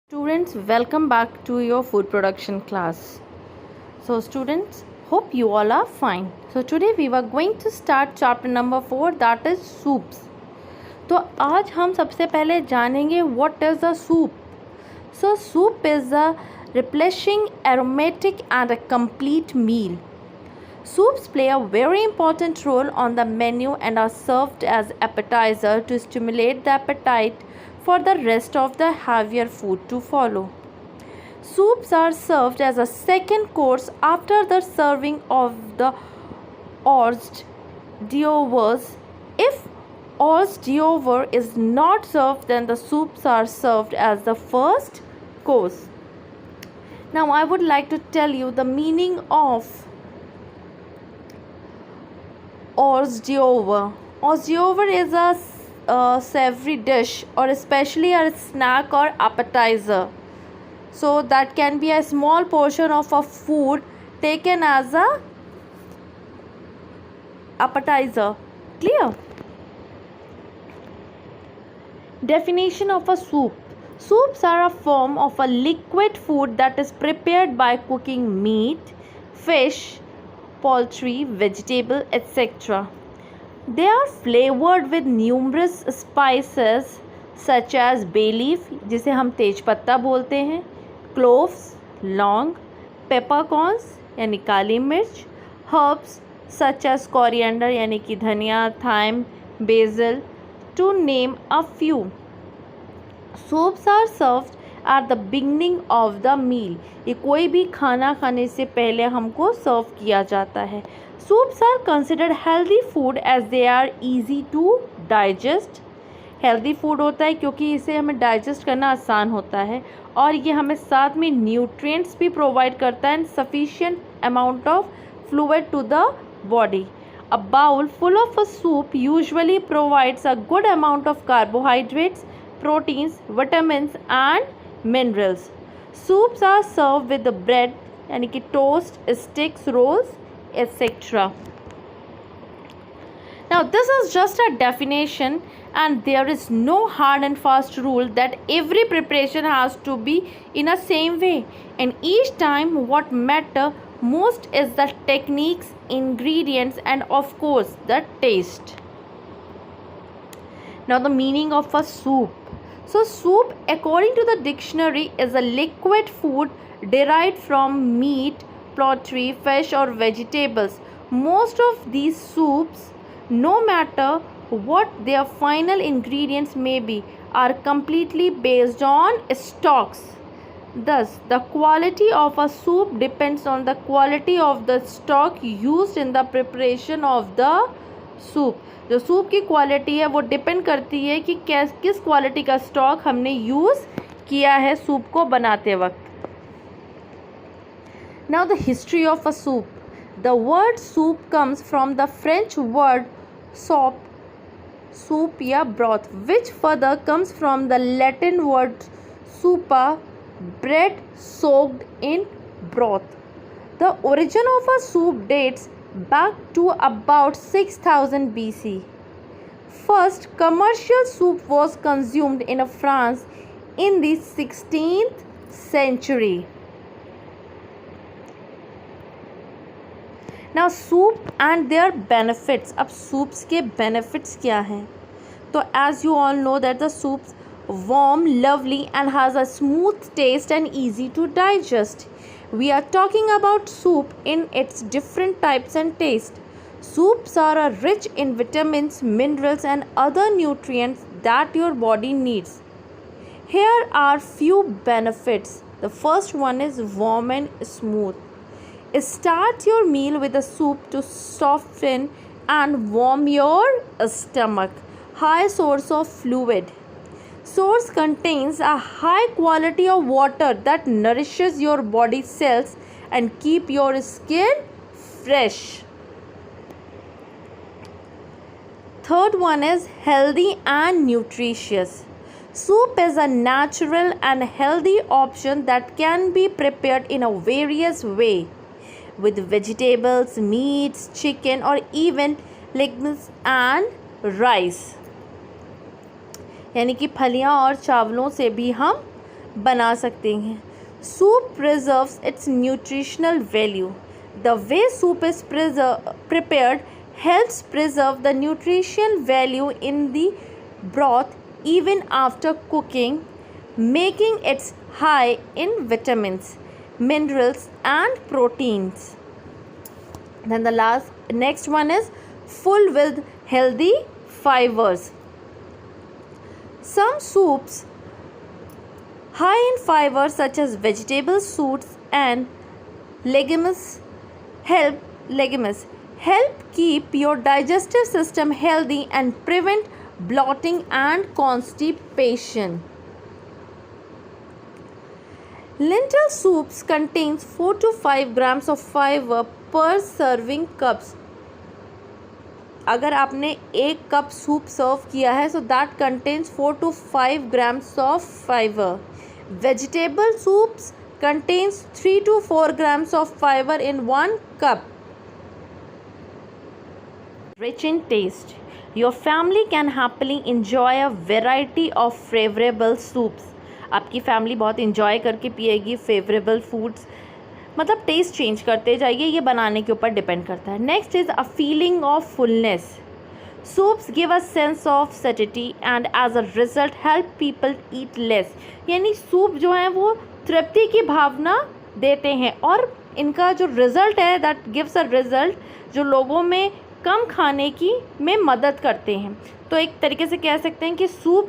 Students, welcome back to your food production class. So students, hope you all are fine. So today we were going to start chapter number 4, that is soups. तो आज हम सबसे पहले जानेंगे what is a soup. So soup is a replenishing, aromatic and a complete meal. Soups play a very important role on the menu and are served as appetizer to stimulate the appetite for the rest of the heavier food to follow. Soups are served as a second course after the serving of the hors d'oeuvres. If hors d'oeuvre is not served, then the soups are served as the first course. Now I would like to tell you the meaning of hors d'oeuvre. Hors d'oeuvre is a savory dish or especially a snack or appetizer. So that can be a small portion of a food taken as a appetizer. Clear? Definition of a soup. Soups are a form of a liquid food that is prepared by cooking meat, fish, poultry, vegetable, etc. They are flavored with numerous spices such as bay leaf, जिसे हम तेज पत्ता बोलते हैं, cloves, लौंग, peppercorns यानी काली मिर्च, herbs such as coriander यानी कि धनिया, thyme, basil, to name a few. Soups are served at the beginning of the meal. ये कोई भी खाना खाने से पहले हमको सर्व किया जाता है. Soups are considered healthy food as they are easy to digest. Healthy food होता है क्योंकि इसे हमें डाइजेस्ट करना आसान होता है और ये हमें साथ में न्यूट्रिएंट्स भी प्रोवाइड करता है and sufficient amount of fluid to the body. A bowl full of a soup usually provides a good amount of carbohydrates, proteins, vitamins and minerals. Soups are served with the bread यानी कि toast, sticks, rolls, etc. Now this is just a definition and there is no hard and fast rule that every preparation has to be in a same way, and each time what matter most is the techniques, ingredients and of course the taste. Now the meaning of a soup. So soup according to the dictionary is a liquid food derived from meat, poultry, fish or vegetables. Most of these soups, no matter what their final ingredients may be, are completely based on stocks. Thus, the quality of a soup depends on the quality of the stock used in the preparation of the soup. जो soup की quality है वो depend करती है कि किस quality का stock हमने यूज़ किया है सूप को बनाते वक्त. Now the history of a soup. The word soup comes from the French word soup, soup या broth, which further comes from the Latin word soupa, bread soaked in broth. The origin of a soup dates back to about 6000 BC. First commercial soup was consumed in France in the 16th century. Now soup and their benefits. अब soups के benefits क्या हैं? तो as you all know that the soups warm, lovely and has a smooth taste and easy to digest. We are talking about soup in its different types and taste. Soups are rich in vitamins, minerals and other nutrients that your body needs. Here are few benefits. The first one is warm and smooth. Start your meal with a soup to soften and warm your stomach. High source of fluid. Source contains a high quality of water that nourishes your body cells and keep your skin fresh. Third one is healthy and nutritious. Soup is a natural and healthy option that can be prepared in a various way with vegetables, meats, chicken or even legumes and rice. यानी कि फलियां और चावलों से भी हम बना सकते हैं। Soup preserves it's nutritional value. The way soup is prepared helps preserve the nutritional value in the broth even after cooking, making it high in vitamins, minerals and proteins. Then the next one is full with healthy fibers. Some soups high in fiber such as vegetable soups and legumes help keep your digestive system healthy and prevent bloating and constipation. Lentil soups contains 4 to 5 grams of fiber per serving cups. अगर आपने 1 cup soup सर्व किया है so that contains 4 to 5 grams of fiber. Vegetable soups contains 3 to 4 grams of fiber in 1 cup. Rich in taste. Your family can happily enjoy a variety of favorable soups. आपकी family बहुत enjoy करके पिएगी favourable foods, मतलब taste change करते जाइए, ये बनाने के ऊपर डिपेंड करता है. Next is a feeling of fullness. Soups give a sense of satisfaction and as a result help people eat less. यानी सूप जो है वो तृप्ति की भावना देते हैं और इनका जो रिज़ल्ट है दैट गिव्स अ रिज़ल्ट जो लोगों में कम खाने की में मदद करते हैं. तो एक तरीके से कह सकते हैं कि सूप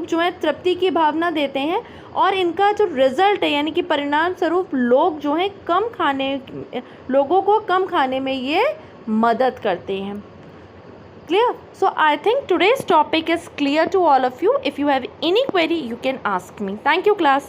जो है तृप्ति की भावना देते हैं और इनका जो रिज़ल्ट है यानी कि परिणाम स्वरूप लोगों को कम खाने में ये मदद करते हैं. Clear? So I think today's topic is clear to all of you. If you have any query you can ask me. Thank you class.